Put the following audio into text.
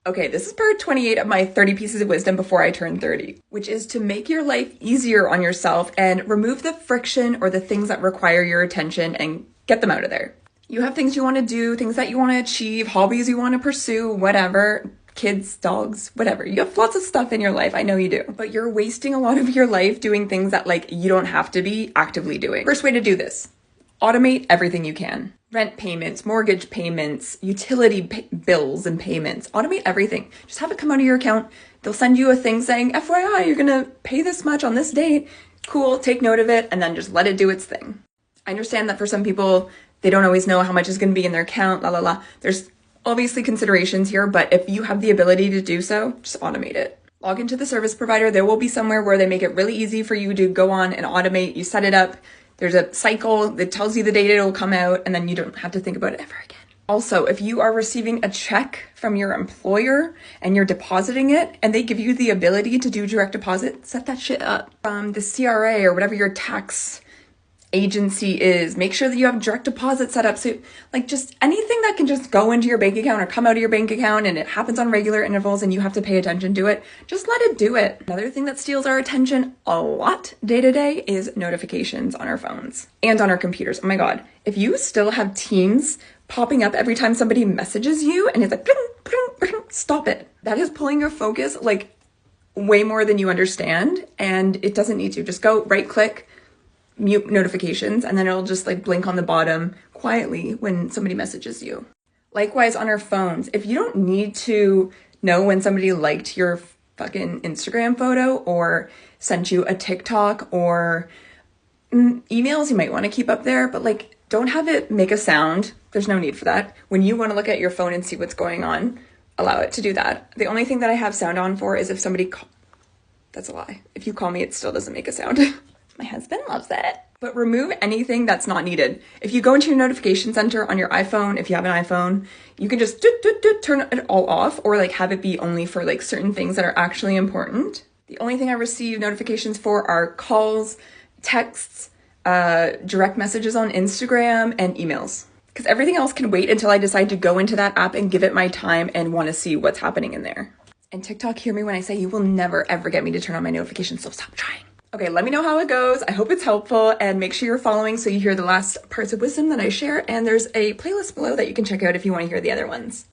Okay, this is part 28 of my 30 pieces of wisdom before I turn 30, which is to make your life easier on yourself and remove the friction or the things that require your attention and get them out of there. You have things you want to do, things that you want to achieve, hobbies you want to pursue, whatever, kids, dogs, whatever. You have lots of stuff in your life, I know you do, but you're wasting a lot of your life doing things that you don't have to be actively doing. First way to do this, automate everything you can. Rent payments, mortgage payments, utility bills and payments. Automate everything. Just have it come out of your account. They'll send you a thing saying, FYI, you're gonna pay this much on this date. Cool, take note of it, and then just let it do its thing. I understand that for some people, they don't always know how much is gonna be in their account, la la la. There's obviously considerations here, but if you have the ability to do so, just automate it. Log into the service provider. There will be somewhere where they make it really easy for you to go on and automate. You set it up. There's a cycle that tells you the date it'll come out, and then you don't have to think about it ever again. Also, if you are receiving a check from your employer and you're depositing it and they give you the ability to do direct deposit, set that shit up. The CRA or whatever your tax agency is, make sure that you have direct deposit set up. So just anything that can just go into your bank account or come out of your bank account and it happens on regular intervals and you have to pay attention to it, just let it do it. Another thing that steals our attention a lot day to day is notifications on our phones and on our computers. Oh my God. If you still have Teams popping up every time somebody messages you and it's like, bling, bling, bling, stop it. That is pulling your focus way more than you understand, and it doesn't need to. Just go right click, mute notifications, and then it'll just blink on the bottom quietly when somebody messages you. Likewise on our phones, if you don't need to know when somebody liked your fucking Instagram photo or sent you a TikTok or emails, you might want to keep up there, but don't have it make a sound. There's no need for that. When you want to look at your phone and see what's going on, allow it to do that. The only thing that I have sound on for is if somebody that's a lie. If you call me, it still doesn't make a sound. My husband loves it. But remove anything that's not needed. If you go into your notification center on your iPhone, if you have an iPhone, you can just turn it all off, or have it be only for certain things that are actually important. The only thing I receive notifications for are calls, texts, direct messages on Instagram, and emails. Because everything else can wait until I decide to go into that app and give it my time and want to see what's happening in there. And TikTok, hear me when I say you will never ever get me to turn on my notifications, so stop trying. Okay, let me know how it goes. I hope it's helpful, and make sure you're following so you hear the last parts of wisdom that I share, and there's a playlist below that you can check out if you want to hear the other ones.